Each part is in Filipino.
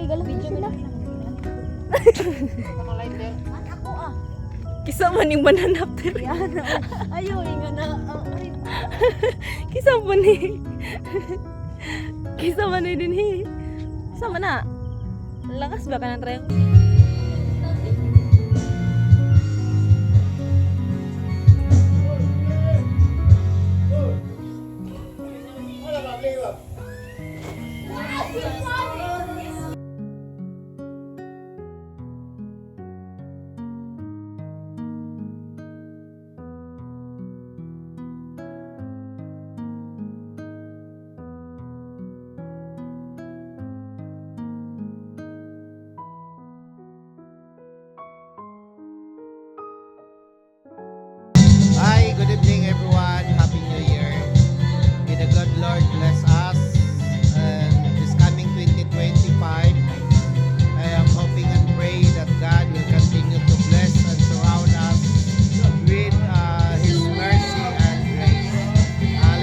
galang sila. Ako Kisa man yung banana after. Yan. Ayaw, nga na. Kisa man ni. Kisa man ni din hi. Kisa man na. Lakas ba ka ng trayo? Hi, good evening everyone. Happy New Year. May the good Lord bless us. And this coming 2025, I am hoping and pray that God will continue to bless and surround us with His mercy and grace.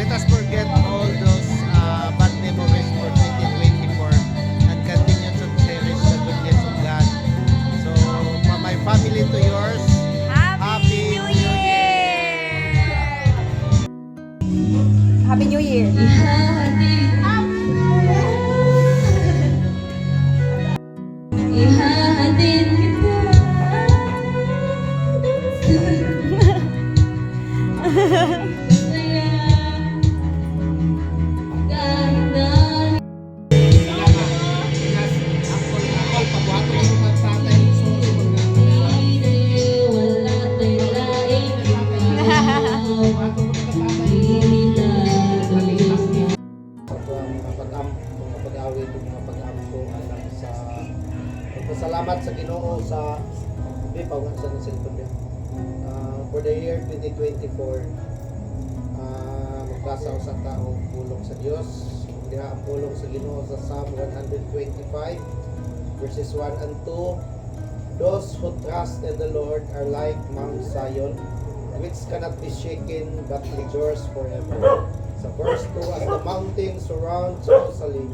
Let us forget all those bad memories for 2024 and continue to cherish the goodness of God. So, from my family to yours, Happy New Year! Happy New Year. Ihahatid kita. Salamat sa Ginoo sa pawan sa cellphone niya. For the year 2024, magkasaw sa tao pulong sa Dios. Diha ang pulong sa Ginoo sa Psalm 125 verses 1 and 2. Those who trust in the Lord are like Mount Zion, which cannot be shaken but endures forever. Sa verse 2, as the mountains surround Jerusalem,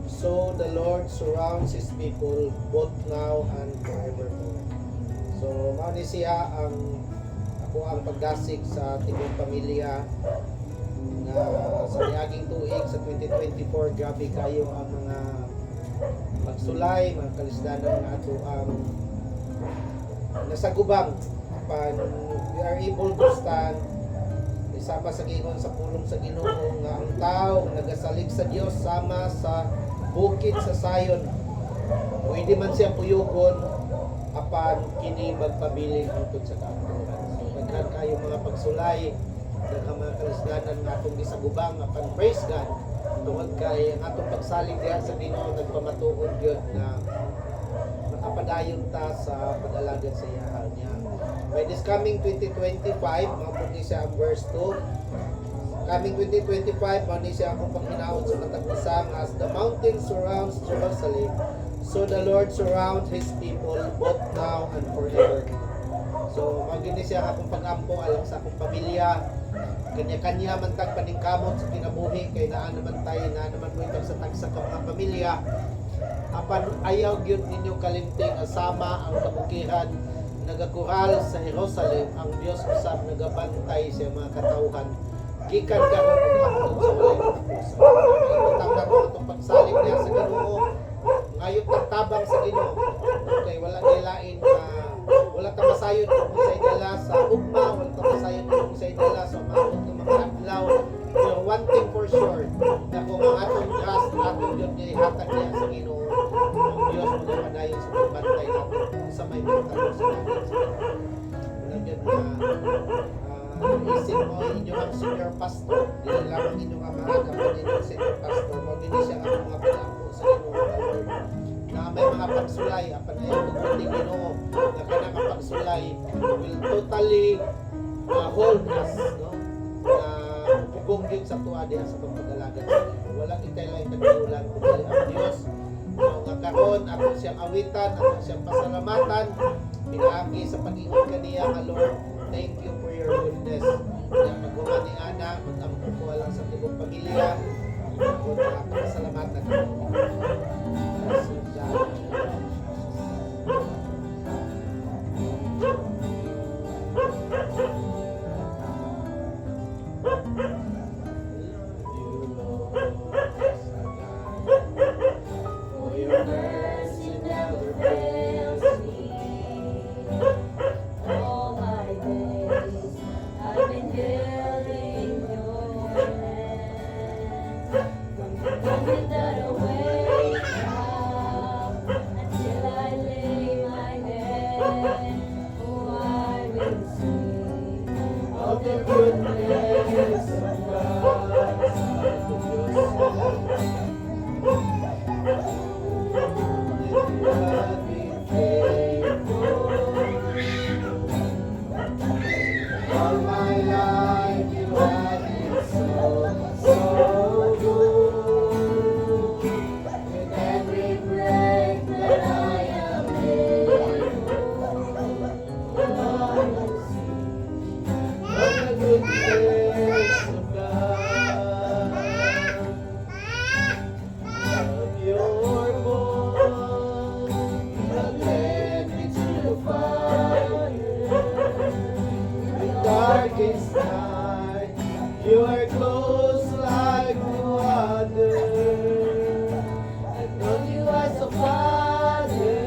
so the Lord surrounds His people both now and forevermore. So, mauni siya ang pagdasig sa tigong pamilya na sa niaging tuig sa 2024. Grabe kayo ang mga magsulay, mga kalisdanan na ato ang nasagubang pan we are able to stand isama sa Ginoo sa pulong sa Ginoo nga ang tao nagasalig sa Dios sama sa bukid sa Zion. Pwede man siya puyugon apan kini magpabiling hangtod sa kaaturan. So daghan kayo mga pagsulay, daghang mga kalisdanan nga atong gisagubang apan praise God tungod kay ang atong pagsalig diha sa Ginoo nagpamatuod gyud na makapadayon ta sa pag-alagad sa iyahal niya. By this coming 2025, mga siya ang verse 2. Coming 2025, mani siya akong paghinahon sa matag-usang, as the mountain surrounds Jerusalem, so the Lord surrounds His people both now and forever. So, magini siya akong pag-ampo alang sa akong pamilya. Kanya-kanya man tag paningkamot sa kinabuhi, kay naa naman tayo, naa naman mo itong sa tagsa ka mga pamilya. Apan ayaw gyud ninyo kalimting asama ang kabukiran nagakural sa Jerusalem, ang Dios usab nagabantay sa mga katawhan gikan karon ug hangtod sa walay puso. Itang nato itong pagsalig niya sa Ginoo, ngayot tabang sa Ginoo, kay wala gilain na wala ta masayod kung sa dala sa ugma, wala ta masayod kung sa dala sa mga adlaw. Pero one thing for sure, na kung ang atong trust atong Dios niya ihatag niya sa Ginoo, ang Dios magpadayon sa pagbantay natin sa may pagtalo sa natin. Wala gyud na isip mo inyo ang senior pastor, dili lamang inyong amahan kapag inyong senior pastor, magindi siya ang mga pinako sa Ginoo na may mga pagsulay, apan na yung tugtog Ginoo na kanang pagsulay will totally hold us, no? Na pugong yun sa tuwa diha sa pagpag-alagad sa Ginoo. Walang itay lang katiulan kundi ang Dios. Nga karon ako siyang awitan, ako siyang pasalamatan, pinaagi sa pag-ingon kaniya nga Lord. Thank you for your goodness. Kaya maghuman ni Ana, mag-ampo ko lang sa tibong pamilya. Ako na pasalamatan. Yes, God. nothing that I wake up until I lay my head. Oh, I will sing of the goodness of God. All my life you have been so good. With every breath that I am able, I will sing of the goodness of God. Of your voice that led me to the fire. Darkest night, you are close like no other. I've known you as a father,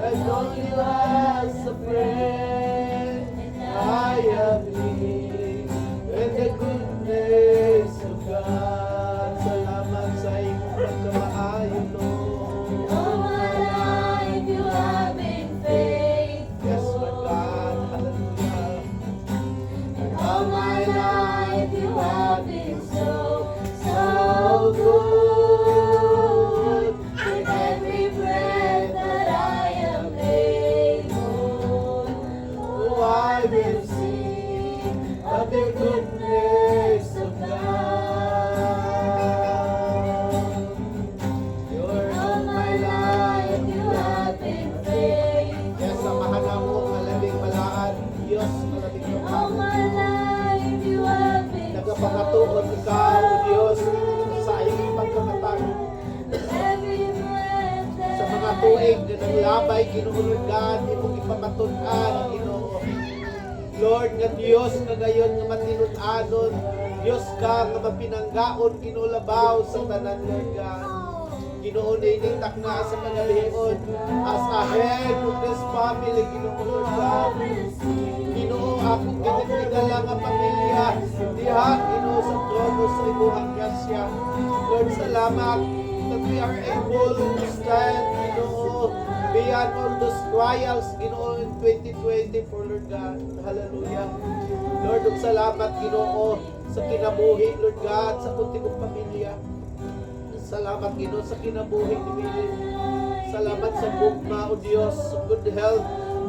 I've known you as a friend, and I have lived with the goodness of God. Salamat sa iyong pagkamaayo, Lord. All my life you have been faithful. Yes, Lord God, hallelujah. All my life you have been so good. With every breath that I am able, oh, I will sing of the goodness of God. All my life you have been faithful. Yes, samahan na mo ang labing malaan, Diyos, malabing All kapal. my life you have been Nagapangatuon ikaw, O Diyos, sa iyong pagkamatang every breath that sa mga tuig na naglabay, Ginoo God, imong ipamatunan, Ginoo. Lord, nga Diyos, nga gayon nga matinud-anon, Diyos ka, nga mapinanggaon, Ginoo labaw sa tanan, Lord God. Ginoo, ninitak na sa kagalingon, as a head of this family, Ginoo, Lord God. Ginoo, akong ginigala nga pamilya, diha, Ginoo, sa trono sa ibuhang grasya. Lord, salamat that we are able to stand, Ginoo, beyond all those trials, Ginoo, in 2024, Lord God. Hallelujah. Lord, ug salamat, Ginoo, sa kinabuhi, Lord God, sa kunti kong pamilya. Salamat, Ginoo, sa kinabuhi ni Billy. Salamat sa bugma, O Diyos, good health.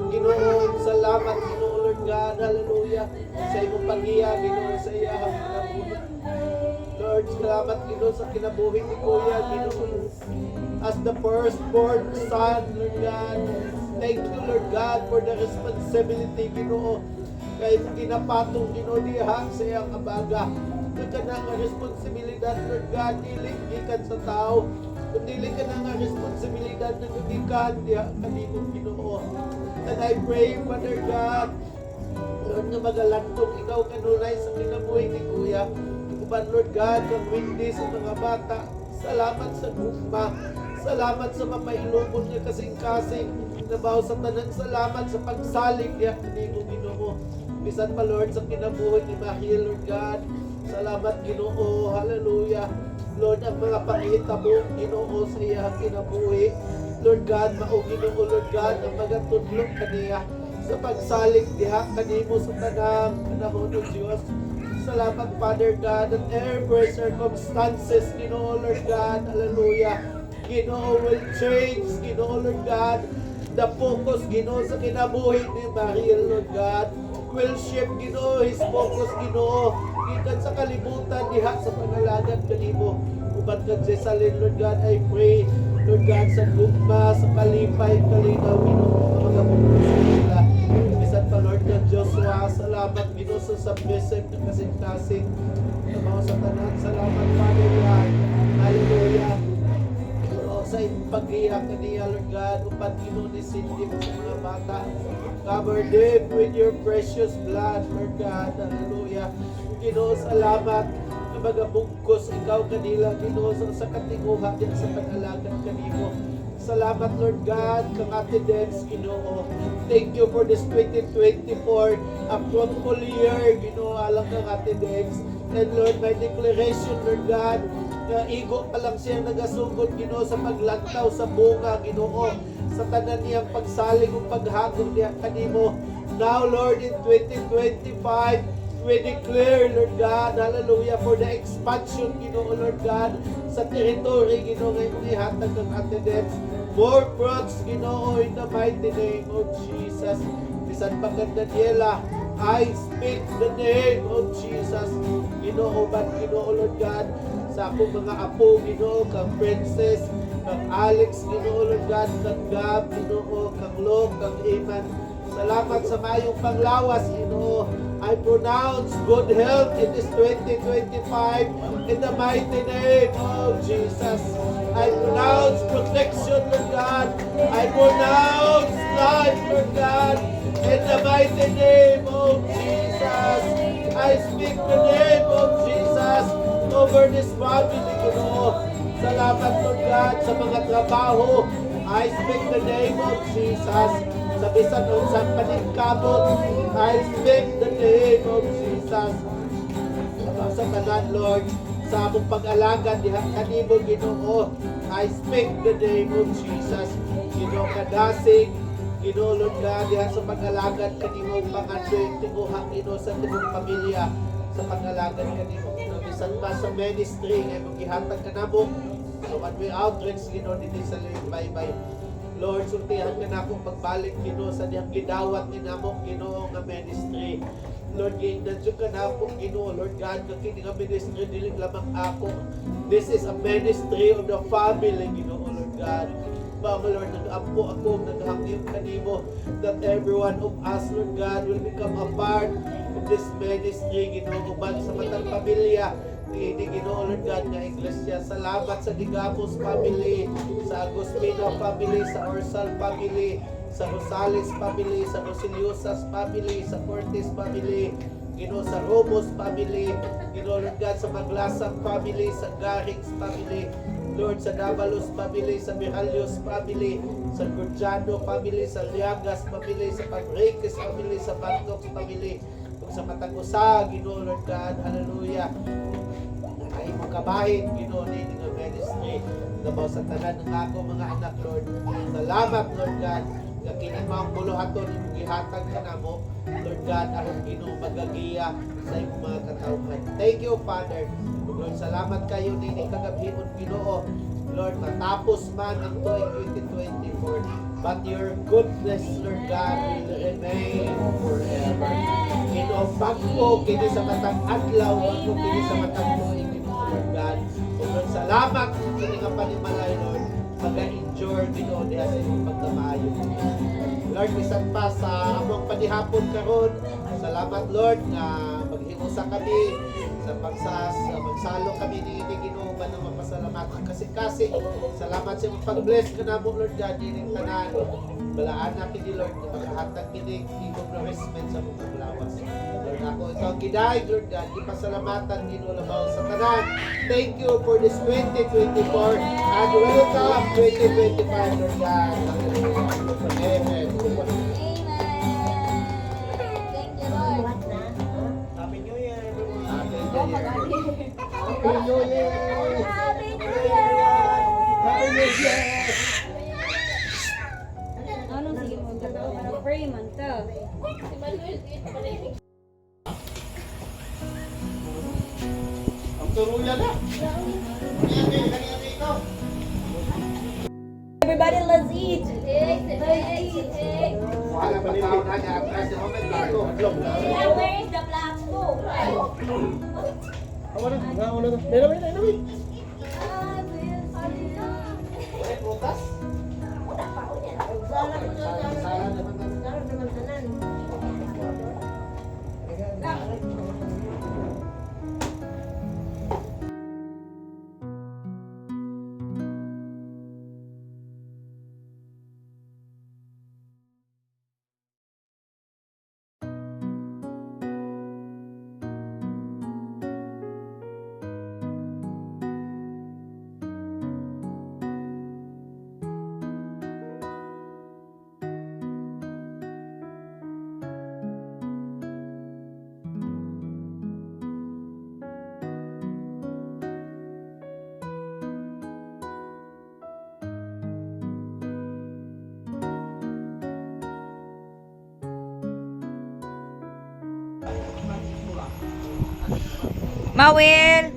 Ginoo, salamat, Ginoo, Lord God, hallelujah, sa imong paghiya, Ginoo, sa iyahang kinabuhi. Lord, salamat, Ginoo, sa kinabuhi ni Kuya, Ginoo, as the firstborn son, Lord God. Thank you, Lord God, for the responsibility, Ginoo, kay ginapatong, Ginoo, diha sa iyang abaga. Ito ka na nga responsibilidad, Lord God, dili gikan sa tao, kundi ka na nga responsibilidad na gudikan diha kanimo, Ginoo. And I pray, Father God, Lord, nga magalantong ikaw kanunay sa kinabuhi ni Kuya. Uban, Lord God, kang witness sa mga bata. Salamat sa gugma. Salamat sa mapailubon nga kasing-kasing. Nabaw sa tanan, salamat sa pagsalig niya kanimo, Ginoo. Bisan pa, Lord, sa kinabuhi ni Mahil, Lord God. Salamat, Ginoo. Hallelujah. Lord, ang mga panghitabo, Ginoo, sa iyang kinabuhi. Lord God, mao, Ginoo, Lord God, ang mga tudlok kaniya sa pagsalig diha kanimo sa tanang panahon ng Diyos. Salamat, Father God, at every circumstances, Ginoo, Lord God, hallelujah. Ginoo will change, Ginoo, Lord God, the focus, Ginoo, sa kinabuhi ni Mariel, Lord God, will shift, Ginoo, his focus, Ginoo, gikan sa kalibutan, diha sa pangalagan kanimo. Uban kag Jesalyn, Lord God, I pray, Lord God, sa gugma, sa kalipay, kalinaw, Ginoo, mga bukos sa nila. Bisan pa, Lord God, Joshua, salamat, Ginoo, sa submissive na kasing-kasing sa mga sa tanan. Salamat, Father God. Hallelujah. Ginoo, sa pag-iyak kaniya, Lord God, upan, Ginoo, ni Cindy sa mga bata. Cover them with your precious blood, Lord God. Hallelujah. Ginoo, salamat na magabugkos ikaw kanila, Ginoo, sa katinguha din sa pag-alagan kanimo. Salamat, Lord God, kang Ate Debs, Ginoo. Thank you for this 2024, a fruitful year, Ginoo, alang kang Ate Debs. And Lord, my declaration, Lord God, nga igo pa lang siya nagasugod, Ginoo, sa paglantaw sa bunga, Ginoo, sa tanan niyang pagsalig ug paghagom niya kanimo. Now, Lord, in 2025, we declare, Lord God, hallelujah, for the expansion, Ginoo, Lord God, sa territory, Ginoo, ngayong ihatag ng attendance. More fruits, Ginoo, in the mighty name of Jesus. Bisan pagkat Daniela, I speak the name of Jesus. Ginoo, but Ginoo, Lord God, sa akong mga apo, Ginoo, kang Princess, kang Alex, Ginoo, Lord God, kang Gab, Ginoo, kang Lo, kang Iman. Salamat sa mayong panglawas, Ginoo. I pronounce good health in this 2025 in the mighty name of Jesus. I pronounce protection, Lord God. I pronounce life, Lord God, in the mighty name of Jesus. I speak the name of Jesus over this family, Ginoo. Salamat, Lord God, sa mga trabaho. I speak the name of Jesus. Sa bisan unsang paningkamot, I speak the name of Jesus. Sa tanan, Lord, sa among pag-alaga diha kanimo, Ginoo, I speak the name of Jesus. Ginoo, kadasig, Ginoo, Lord God, diha sa pag-alagad kanimo, pangandoy tibuha, Ginoo, sa tibong pamilya, sa pag-alagad kanimo, Ginoo, bisan pa sa ministry ngay magihatag kanamo, so one way outreach, Ginoo, dinhi sa Baybay. Lord, sultihan ka na akong pagbalik, Ginoo, sa diyang gidawat ni namo, Ginoo, nga ministry. Lord, ginadyo ka na akong, Ginoo, Lord God, nga kini nga ministry, dili lamang ako. This is a ministry of the family, Ginoo, Lord God. Mga Lord, nag-ampo ako, naghangyo kanimo, that every one of us, Lord God, will become a part of this ministry, Ginoo, uban sa matang pamilya, ini, Ginoo, Lord God, nga iglesia. Salamat sa Digamos family, sa Agustino family, sa Orsal family, sa Rosales family, sa Rosiliosas family, sa Cortes family, Ginoo, sa Romos family, Ginoo, Lord God, sa Maglasang family, sa Garings family, Lord, sa Davalos family, sa Miralios family, sa Gurjano family, sa Liagas family, sa Pagreques family, sa Bantox family, ug sa Matagusa, Ginoo, Lord God, hallelujah. Ay magkabahin, Ginoo, ni nga ministry, nabaw sa tanan ng ako mga anak, Lord. Salamat, Lord God, nga kini mao buluhaton imong gihatag kanamo, Lord God, aron Ginoo magagiya sa imong mga katawhan. Thank you, Father. Lord, salamat kayo nini kagabhimon, Ginoo. Lord, matapos man ang tuig 2024, but your goodness, Lord God, will remain forever. Ginoo, pagko kini sa matang adlaw, pagko kini sa matang tuig, Ginoo, Lord God. Lord, salamat kini nga panimalay, Lord. Pag-endure, Ginoo, diha sa imong pagkamaayo. Lord, bisan pa sa among panihapon karon, salamat, Lord, nga maghimusa kami sa magsalo kami ni Ginoo ba na mapasalamatan kasi salamat sa imong pag-bless ka namo, Lord God, dining tanan. Balaan na kini, Lord, na makahatag kini imong nourishment sa mong paglawas. Lord, ako ikaw giday, Lord God, ipasalamatan Ginoo labaw sa tanan. Thank you for this 2024 and welcome 2025, Lord God. Amen. Amen. Thank you, Lord. Happy New Year, everyone. Happy Oh, New Year. Happy New Year. Happy New Year! Happy New Year. Ano, sige mo, totoo ka na frame, man to. Ang turuyan na. Everybody, let's eat! Let's eat! Wala pa tao na niya. Atras yung moment bago. Yeah, where is the black book? Wala prutas? Sala naman na. Mawil!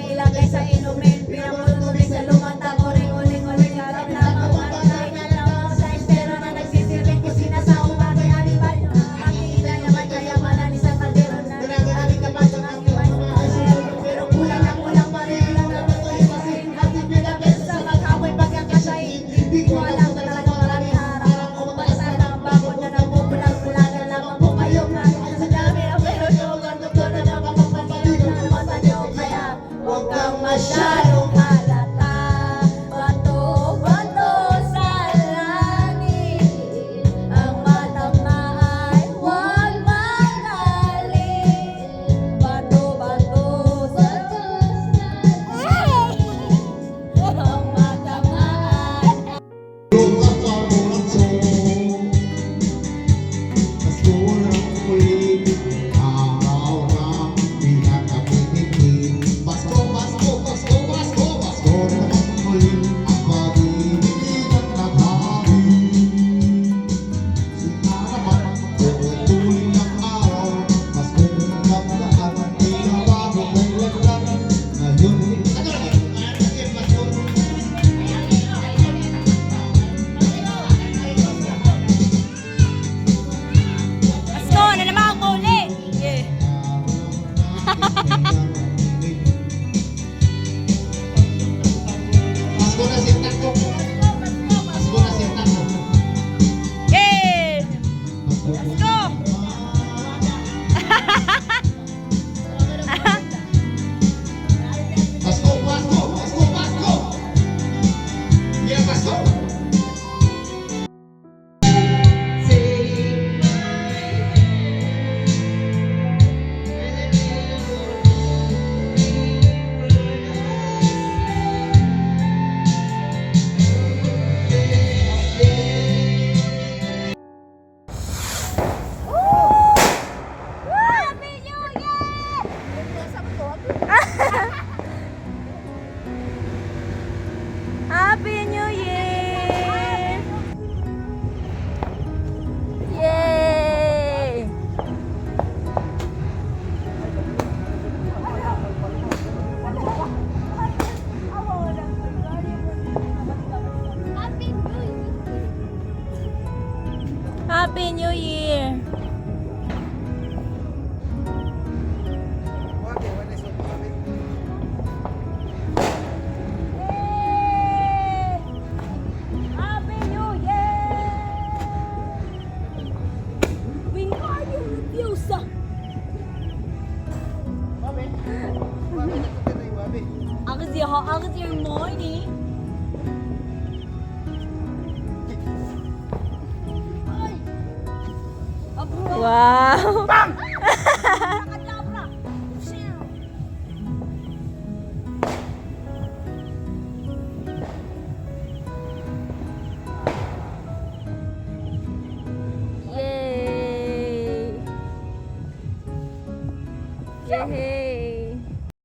Ilagay sa inumin, pinapulubig sa lumanta, uling-uling-uling, harap na pagkakain na lang ang size, pero na nagsisilbing kusina sa umaga, alibay, makikita naman kaya manan isang kaldero na nag-aaring kapag ang iwan sa asya, pero kulang na kulang pa rin lang naman ko yung kasing at pinapesa sa maghamoy pagkakasayin, hindi ko alam na talagang maraming harap, kung basta ng bakod na nagpupulang-pulagan lamang po kayo, kahit sa dami ang pero yung ganto na nakapagpapalito na naman sa Diyo, kaya huwag kang masyadong halata. Bato-bato sa langit, ang matama ay huwag magaling. Bato-bato sa langit, ang matama ay Let's go! Na naman ako uli! Yeah. Yeah! Let's go! Happy New Year! Yay! Happy New Year! Happy New Year! Wingardium Leviosa! Ako siya morning. Wow! Yay! Yay!